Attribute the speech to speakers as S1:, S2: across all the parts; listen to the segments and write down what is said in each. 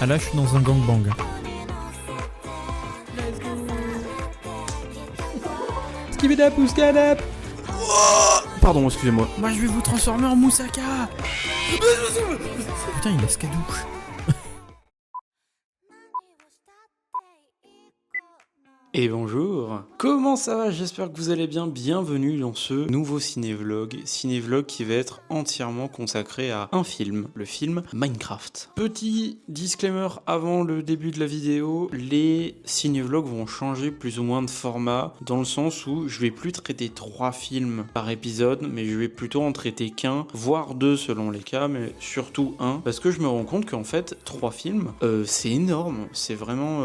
S1: Ah là, je suis dans un gangbang. Skibidap ou skadap.
S2: Pardon, excusez-moi.
S1: Moi, je vais vous transformer en moussaka. Putain, il a skadouche.
S2: Et bonjour. Comment ça va? J'espère que vous allez bien. Bienvenue dans ce nouveau cinévlog qui va être entièrement consacré à un film, le film Minecraft. Petit disclaimer avant le début de la vidéo, les cinévlogs vont changer plus ou moins de format, dans le sens où je vais plus traiter 3 films par épisode, mais je vais plutôt en traiter qu'un, voire 2 selon les cas, mais surtout un, parce que je me rends compte qu'en fait 3 films, c'est énorme, c'est vraiment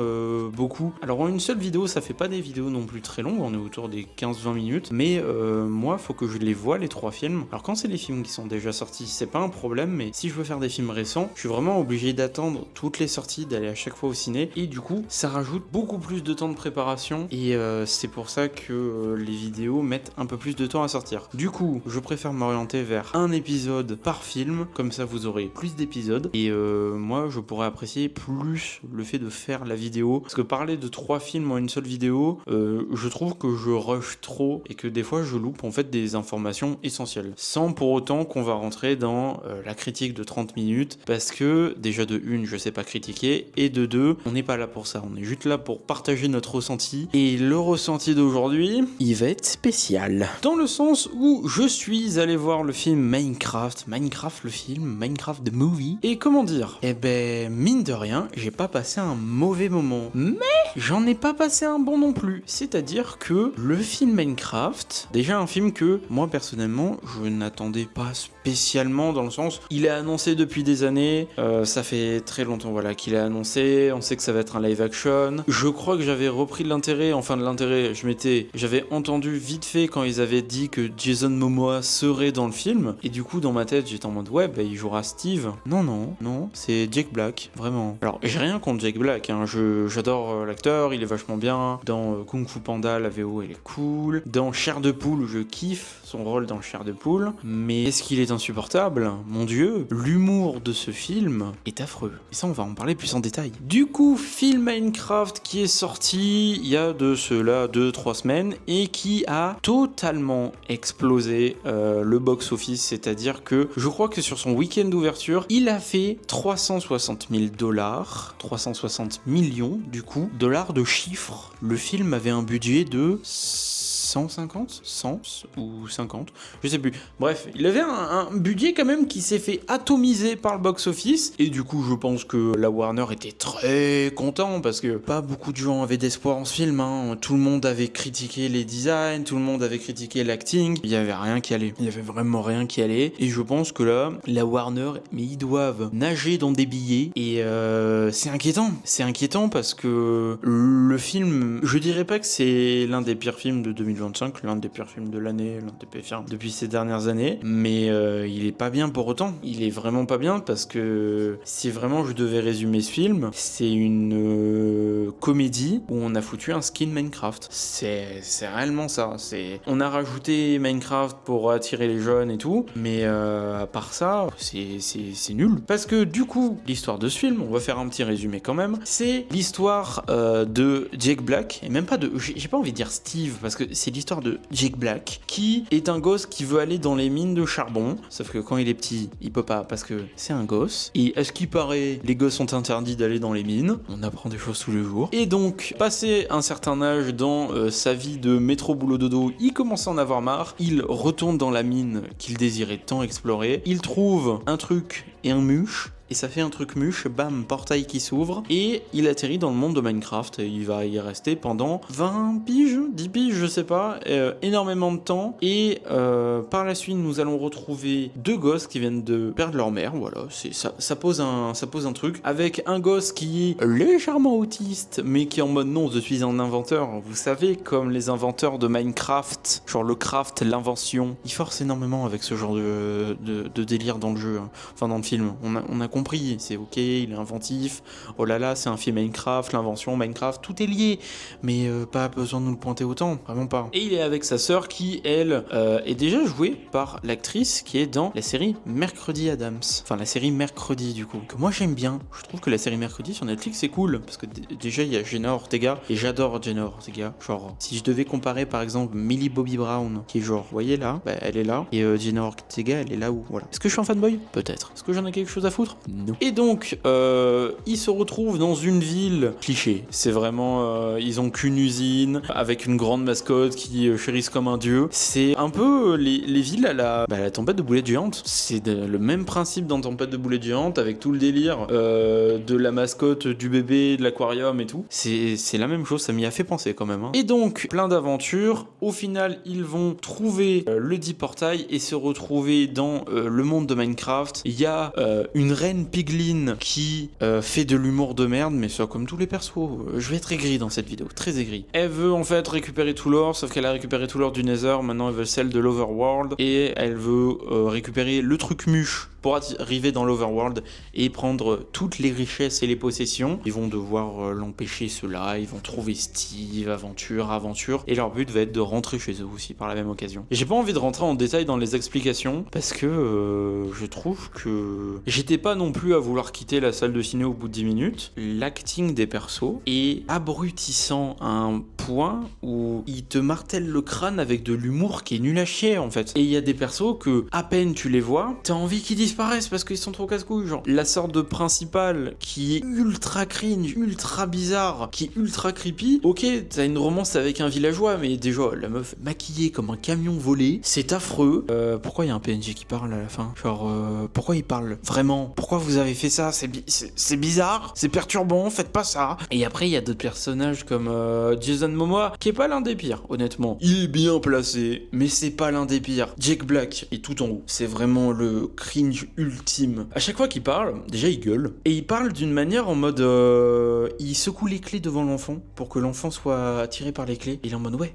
S2: beaucoup. Alors en une seule vidéo, ça fait pas des vidéos non plus très longues, on est autour des 15-20 minutes, mais moi, faut que je les voie les 3 films. Alors quand c'est des films qui sont déjà sortis, c'est pas un problème, mais si je veux faire des films récents, je suis vraiment obligé d'attendre toutes les sorties, d'aller à chaque fois au ciné, et du coup, ça rajoute beaucoup plus de temps de préparation, et c'est pour ça que les vidéos mettent un peu plus de temps à sortir. Du coup, je préfère m'orienter vers un épisode par film, comme ça vous aurez plus d'épisodes, et moi, je pourrais apprécier plus le fait de faire la vidéo, parce que parler de 3 films en une seule vidéo, je trouve que je rush trop et que des fois je loupe en fait des informations essentielles, sans pour autant qu'on va rentrer dans la critique de 30 minutes, parce que déjà de une, je sais pas critiquer, et de deux, on n'est pas là pour ça, on est juste là pour partager notre ressenti, et le ressenti d'aujourd'hui, il va être spécial, dans le sens où je suis allé voir le film Minecraft le film, Minecraft the Movie, et comment dire, eh ben mine de rien, j'ai pas passé un mauvais moment, mais j'en ai pas passé un bon non plus. C'est-à-dire que le film Minecraft, déjà un film que moi personnellement je n'attendais pas spécialement, dans le sens il est annoncé depuis des années, ça fait très longtemps voilà qu'il est annoncé, on sait que ça va être un live action. Je crois que j'avais repris de l'intérêt, j'avais entendu vite fait quand ils avaient dit que Jason Momoa serait dans le film, et du coup dans ma tête j'étais en mode ouais bah il jouera Steve. Non, c'est Jack Black, vraiment. Alors j'ai rien contre Jack Black, hein. J'adore l'acteur, il est vachement bien. Dans Kung Fu Panda, la VO elle est cool. Dans Chair de Poule, je kiffe son rôle dans Chair de Poule. Mais est-ce qu'il est insupportable? Mon dieu, l'humour de ce film est affreux. Et ça, on va en parler plus en détail. Du coup, film Minecraft qui est sorti il y a de cela 2-3 semaines et qui a totalement explosé le box-office. C'est-à-dire que je crois que sur son week-end d'ouverture, il a fait 360 000 $, 360 millions du coup, dollars de chiffres. Le film avait un budget de 150, 100 ou 50, je sais plus. Bref, il avait un budget quand même qui s'est fait atomiser par le box-office, et du coup je pense que la Warner était très content, parce que pas beaucoup de gens avaient d'espoir en ce film, hein. Tout le monde avait critiqué les designs, tout le monde avait critiqué l'acting, il y avait rien qui allait, il y avait vraiment rien qui allait, et je pense que là, la Warner, mais ils doivent nager dans des billets, et c'est inquiétant parce que le film, je dirais pas que c'est l'un des pires films de 2025, l'un des pires films de l'année, l'un des pires films depuis ces dernières années, mais il est pas bien pour autant. Il est vraiment pas bien, parce que si vraiment je devais résumer ce film, c'est une comédie où on a foutu un skin Minecraft. C'est réellement ça. On a rajouté Minecraft pour attirer les jeunes et tout, mais à part ça, c'est nul. Parce que du coup, l'histoire de ce film, on va faire un petit résumé quand même, c'est l'histoire de Jack Black, et même pas de... J'ai pas envie de dire Steve, parce que c'est l'histoire de Jack Black, qui est un gosse qui veut aller dans les mines de charbon, sauf que quand il est petit, il peut pas, parce que c'est un gosse, et à ce qui paraît, les gosses sont interdits d'aller dans les mines, on apprend des choses tous les jours, et donc, passé un certain âge dans sa vie de métro boulot dodo, il commence à en avoir marre, il retourne dans la mine qu'il désirait tant explorer, il trouve un truc et un muche, et ça fait un truc muche, bam, portail qui s'ouvre, et il atterrit dans le monde de Minecraft, et il va y rester pendant 20 piges, 10 piges, je sais pas, énormément de temps, et par la suite, nous allons retrouver 2 gosses qui viennent de perdre leur mère, voilà, ça pose un truc, avec un gosse qui est légèrement autiste, mais qui est en mode non, je suis un inventeur, vous savez, comme les inventeurs de Minecraft, genre le craft, l'invention, ils forcent énormément avec ce genre de délire dans le jeu, hein. Enfin dans le film, on a compris, c'est ok, il est inventif, oh là là, c'est un film Minecraft, l'invention, Minecraft, tout est lié, mais pas besoin de nous le pointer autant, vraiment pas. Et il est avec sa sœur qui, elle, est déjà jouée par l'actrice qui est dans la série Mercredi Addams, enfin la série Mercredi du coup, que moi j'aime bien, je trouve que la série Mercredi sur Netflix c'est cool, parce que déjà il y a Jenna Ortega, et j'adore Jenna Ortega, genre, si je devais comparer par exemple Millie Bobby Brown, qui est genre, vous voyez là, bah, elle est là, et Jenna Ortega elle est là où, voilà. Est-ce que je suis un fanboy? Peut-être. Est-ce que j'en ai quelque chose à foutre? Non. Et donc, ils se retrouvent dans une ville cliché, c'est vraiment, ils ont qu'une usine, avec une grande mascotte qui chérisse comme un dieu, c'est un peu les villes à la tempête de boulettes géantes, c'est le même principe dans Tempête de boulettes géantes, avec tout le délire de la mascotte, du bébé, de l'aquarium et tout, c'est la même chose, ça m'y a fait penser quand même, hein. Et donc, plein d'aventures, au final, ils vont trouver le dit portail et se retrouver dans le monde de Minecraft. Il y a une reine piglin qui fait de l'humour de merde, mais ça comme tous les persos, je vais être aigri dans cette vidéo, très aigri. Elle veut en fait récupérer tout l'or, sauf qu'elle a récupéré tout l'or du Nether, maintenant elle veut celle de l'Overworld, et elle veut récupérer le truc muche pour arriver dans l'Overworld et prendre toutes les richesses et les possessions. Ils vont devoir l'empêcher cela, ils vont trouver Steve, aventure, et leur but va être de rentrer chez eux aussi par la même occasion. Et j'ai pas envie de rentrer en détail dans les explications, parce que je trouve que j'étais pas non plus à vouloir quitter la salle de ciné au bout de 10 minutes. L'acting des persos est abrutissant à un point où il te martèle le crâne avec de l'humour qui est nul à chier en fait. Et il y a des persos que, à peine tu les vois, t'as envie qu'ils disparaissent parce qu'ils sont trop casse-couilles, genre. La sorte de principale qui est ultra cringe, ultra bizarre, qui est ultra creepy. Ok, t'as une romance avec un villageois, mais déjà, la meuf maquillée comme un camion volé, c'est affreux. Pourquoi il y a un PNJ qui parle à la fin? Genre, pourquoi il parle vraiment? Pourquoi vous avez fait ça? C'est bizarre, c'est perturbant, faites pas ça. Et après, il y a d'autres personnages comme Jason Momoa, qui est pas l'un des pires, honnêtement. Il est bien placé, mais c'est pas l'un des pires. Jack Black est tout en haut. C'est vraiment le cringe ultime. À chaque fois qu'il parle, déjà il gueule. Et il parle d'une manière en mode... il secoue les clés devant l'enfant pour que l'enfant soit attiré par les clés. Et il est en mode ouais.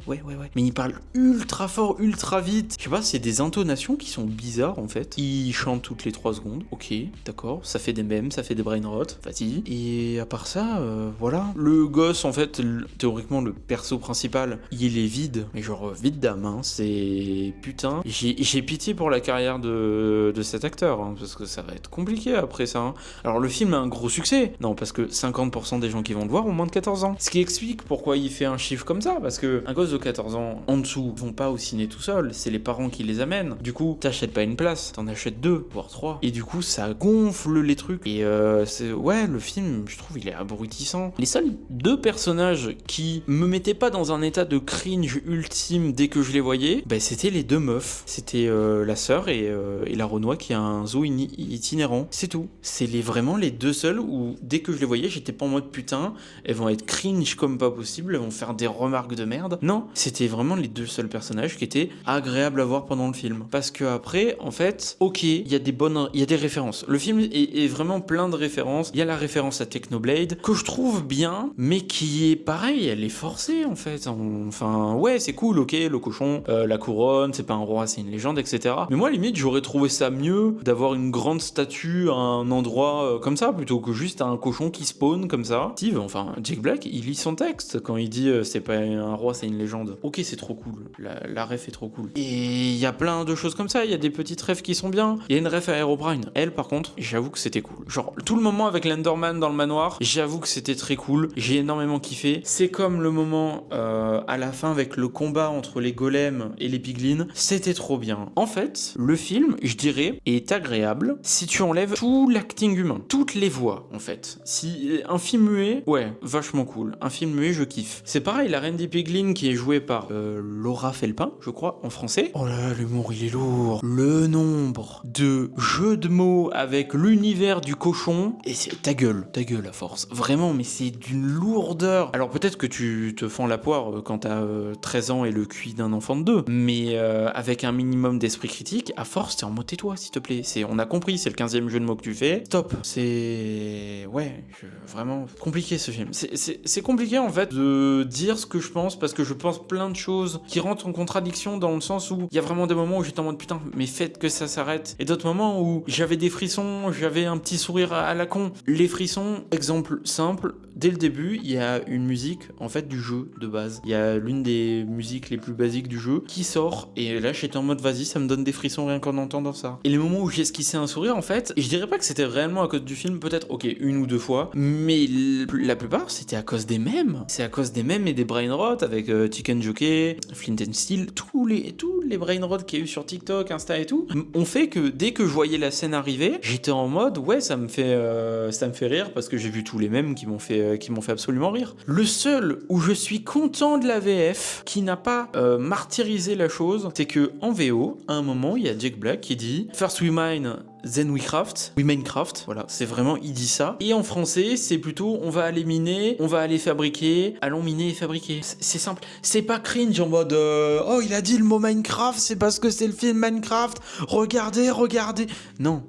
S2: Mais il parle ultra fort, ultra vite. Je sais pas, c'est des intonations qui sont bizarres en fait. Il chante toutes les 3 secondes. Ok, d'accord. Ça fait des mèmes, ça fait des brain rot. Vas-y. Et à part ça, voilà. Le gosse, en fait, théoriquement, le perso principal, il est vide. Mais genre, vide d'âme, hein. C'est... Putain. J'ai pitié pour la carrière de cet acteur, hein, parce que ça va être compliqué après ça, hein. Alors, le film a un gros succès. Non, parce que 50% des gens qui vont le voir ont moins de 14 ans. Ce qui explique pourquoi il fait un chiffre comme ça, parce que un gosse de 14 ans en dessous vont pas au ciné tout seul, c'est les parents qui les amènent. Du coup, t'achètes pas une place, t'en achètes 2, voire 3. Et du coup, ça gonfle les trucs. Et ouais, le film, je trouve, il est abrutissant. Les seuls 2 personnages qui me mettaient pas dans un état de cringe ultime dès que je les voyais, bah, c'était les 2 meufs. C'était la sœur et la Renoir qui a un zoo itinérant. C'est tout. C'est vraiment les 2 seuls où, dès que je les voyais, j'étais pas en mode putain, elles vont être cringe comme pas possible, elles vont faire des remarques de merde. Non, c'était vraiment les 2 seuls personnages qui étaient agréables à voir pendant le film. Parce que après, en fait, ok, il y a des références. Le film est vraiment plein de références. Il y a la référence à Technoblade, que je trouve bien, mais qui est pareil, elle est forcée en fait. Enfin, ouais, c'est cool, ok, le cochon, la couronne, c'est pas un roi, c'est une légende, etc. Mais moi, limite, j'aurais trouvé ça mieux d'avoir une grande statue à un endroit comme ça, plutôt que juste un cochon qui spawn comme ça. Steve, enfin, Jack Black, il lit son texte quand il dit c'est pas un roi, c'est une légende. Ok, c'est trop cool. La ref est trop cool. Et il y a plein de choses comme ça. Il y a des petites refs qui sont bien. Il y a une ref à Herobrine. Elle, par contre, j'avoue que c'était cool. Genre, tout le moment avec l'Enderman dans le manoir, j'avoue que c'était très cool. J'ai énormément kiffé. C'est comme le moment à la fin avec le combat entre les golems et les piglins. C'était trop bien. En fait, le film, je dirais, est agréable si tu enlèves tout l'acting humain. Toutes les voix, en fait. Si un film muet, ouais, vachement cool. Un film muet, je kiffe. C'est pareil, la reine des piglins qui est jouée par Laura Felpin, je crois, en français. Oh là là, l'humour, il est lourd. Le nombre de jeux de mots avec l'univers du cochon, et c'est ta gueule à force. Vraiment, mais c'est d'une lourdeur. Alors peut-être que tu te fends la poire quand t'as 13 ans et le QI d'un enfant de 2. Mais avec un minimum d'esprit critique, à force, t'es en mode tais-toi, s'il te plaît. On a compris, c'est le 15e jeu de mots que tu fais. Stop. C'est... Ouais, vraiment compliqué ce film. C'est compliqué en fait de dire ce que je pense parce que je pense plein de choses qui rentrent en contradiction dans le sens où il y a vraiment des moments où j'étais en mode putain, mais faites que ça s'arrête. Et d'autres moments où j'avais des frissons, j'avais un petit sourire à la con. Les frissons, exemple simple, dès le début, il y a une musique en fait du jeu de base. Il y a l'une des musiques les plus basiques du jeu qui sort et là j'étais en mode vas-y, ça me donne des frissons rien qu'en entendant ça. Et les moments où j'ai esquissé un sourire en fait, et je dirais pas que c'était réellement à cause du film, peut-être ok une ou deux fois, mais la plupart c'était à cause des mèmes. C'est à cause des mèmes et des brain rot avec Chicken Jockey, Flint and Steel, tous les brain rot qu'il y a eu sur TikTok, Insta et tout, ont fait que dès que je voyais la scène arriver, j'étais en mode ouais ça me fait rire parce que j'ai vu tous les mèmes qui m'ont fait absolument rire. Le seul où je suis content de la VF qui n'a pas martyrisé la chose, c'est que en VO, à un moment, il y a Jack Black qui dit First we mine, then we Minecraft. Voilà, c'est vraiment, il dit ça. Et en français, c'est plutôt on va aller miner, on va aller fabriquer, allons miner et fabriquer. C'est simple. C'est pas cringe en mode oh, il a dit le mot Minecraft, c'est parce que c'est le film Minecraft. Regardez. Non.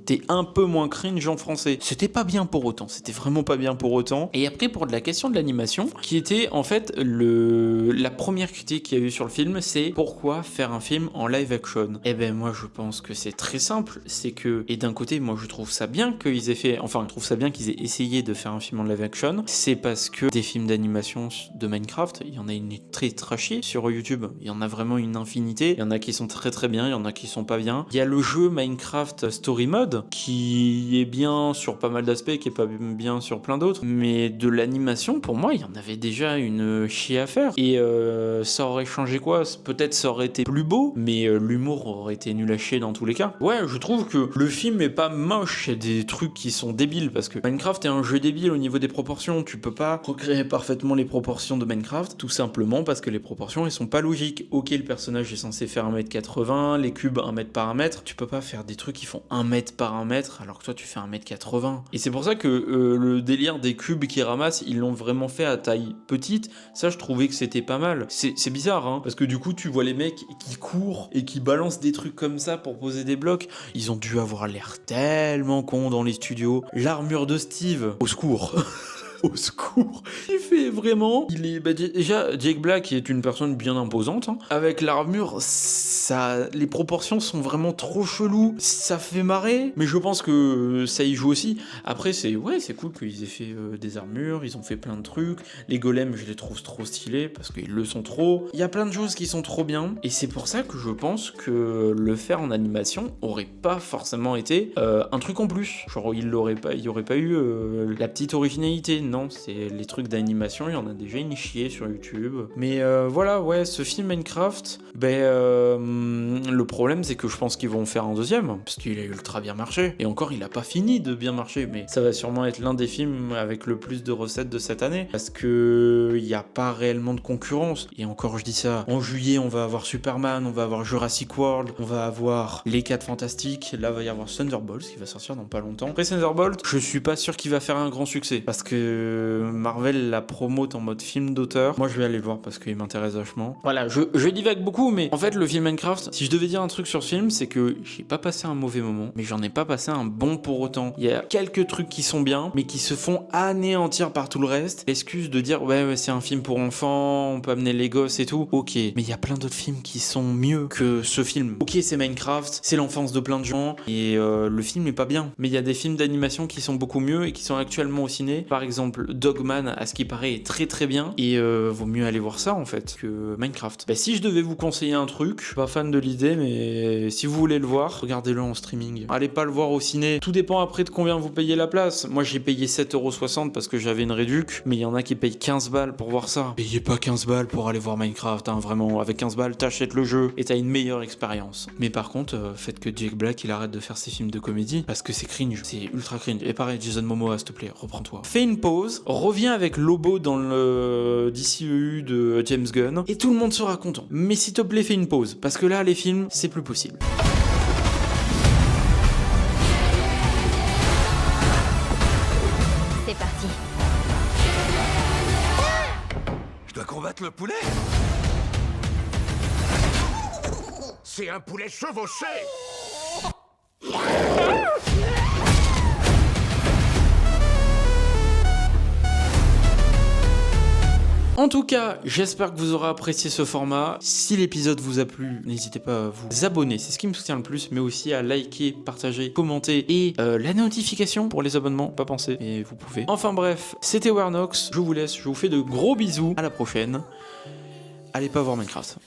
S2: T'es un peu moins cringe en français. C'était pas bien pour autant. C'était vraiment pas bien pour autant. Et après, pour de la question de l'animation, qui était en fait la première critique qu'il y a eu sur le film, c'est pourquoi faire un film en live action? Eh ben, moi, je pense que c'est très simple. C'est que, et d'un côté, moi, je trouve ça bien qu'ils aient fait, enfin, je trouve ça bien qu'ils aient essayé de faire un film en live action. C'est parce que des films d'animation de Minecraft, il y en a une très trashée sur YouTube. Il y en a vraiment une infinité. Il y en a qui sont très très bien, il y en a qui sont pas bien. Il y a le jeu Minecraft Story Mode qui est bien sur pas mal d'aspects, qui est pas bien sur plein d'autres. Mais de l'animation, pour moi, il y en avait déjà une chier à faire. Et ça aurait changé quoi? Peut-être ça aurait été plus beau, mais l'humour aurait été nul à chier dans tous les cas. Ouais, je trouve que le film est pas moche, il y a des trucs qui sont débiles parce que Minecraft est un jeu débile au niveau des proportions. Tu peux pas recréer parfaitement les proportions de Minecraft, tout simplement parce que les proportions elles sont pas logiques. Ok, le personnage est censé faire 1m80, les cubes 1m par 1m, tu peux pas faire des trucs qui font 1m par 1m alors que toi tu fais 1m80. Et c'est pour ça que le délire des cubes qui ramassent, ils l'ont vraiment fait à taille petite. Ça, je trouvais que c'était pas mal. C'est bizarre, hein, parce que du coup, tu vois les mecs qui courent et qui balancent des trucs comme ça pour poser des blocs. Ils ont dû avoir l'air tellement cons dans les studios. L'armure de Steve, au secours. Au secours. Il fait vraiment... Il est... Bah, déjà, Jake Black est une personne bien imposante. Hein. Avec l'armure, ça... les proportions sont vraiment trop cheloues. Ça fait marrer, mais je pense que ça y joue aussi. Après, c'est cool qu'ils aient fait des armures, ils ont fait plein de trucs. Les golems, je les trouve trop stylés, parce qu'ils le sont trop. Il y a plein de choses qui sont trop bien, et c'est pour ça que je pense que le faire en animation aurait pas forcément été un truc en plus. Genre, il y aurait pas eu la petite originalité. Non, c'est les trucs d'animation, il y en a déjà une chier sur YouTube. Mais voilà, ouais, ce film Minecraft, le problème c'est que je pense qu'ils vont en faire un deuxième, parce qu'il a ultra bien marché. Et encore, il a pas fini de bien marcher, mais ça va sûrement être l'un des films avec le plus de recettes de cette année, parce que il n'y a pas réellement de concurrence. Et encore, je dis ça, en juillet, on va avoir Superman, on va avoir Jurassic World, on va avoir Les 4 Fantastiques, là, va y avoir Thunderbolts qui va sortir dans pas longtemps. Après Thunderbolts, je suis pas sûr qu'il va faire un grand succès, parce que Marvel la promote en mode film d'auteur. Moi je vais aller le voir parce qu'il m'intéresse vachement. Voilà, je divague beaucoup, mais en fait le film Minecraft, si je devais dire un truc sur ce film, c'est que j'ai pas passé un mauvais moment, mais j'en ai pas passé un bon pour autant. Il y a quelques trucs qui sont bien, mais qui se font anéantir par tout le reste. L'excuse de dire ouais c'est un film pour enfants, on peut amener les gosses et tout, ok, mais il y a plein d'autres films qui sont mieux que ce film. Ok, c'est Minecraft, c'est l'enfance de plein de gens, et le film est pas bien, mais il y a des films d'animation qui sont beaucoup mieux et qui sont actuellement au ciné. Par exemple Dogman, à ce qui paraît, est très très bien, et vaut mieux aller voir ça en fait que Minecraft. Si je devais vous conseiller un truc, je suis pas fan de l'idée, mais si vous voulez le voir, regardez-le en streaming. Allez pas le voir au ciné, tout dépend après de combien vous payez la place. Moi j'ai payé 7,60€ parce que j'avais une réduc, mais il y en a qui payent 15 balles pour voir ça. Payez pas 15 balles pour aller voir Minecraft, hein, vraiment, avec 15 balles t'achètes le jeu et t'as une meilleure expérience. Mais par contre, faites que Jake Black il arrête de faire ses films de comédie, parce que c'est cringe, c'est ultra cringe. Et pareil, Jason Momoa, s'il te plaît, reprends-toi. Fais une pause, reviens avec Lobo dans le DCEU de James Gunn, et tout le monde sera content. Mais s'il te plaît, fais une pause, parce que là, les films, c'est plus possible.
S3: C'est parti. le poulet? C'est un poulet chevauché!
S2: En tout cas, j'espère que vous aurez apprécié ce format. Si l'épisode vous a plu, n'hésitez pas à vous abonner, c'est ce qui me soutient le plus, mais aussi à liker, partager, commenter et la notification pour les abonnements, pas penser, et vous pouvez. Enfin bref, c'était Warnox, je vous laisse, je vous fais de gros bisous, à la prochaine. Allez pas voir Minecraft.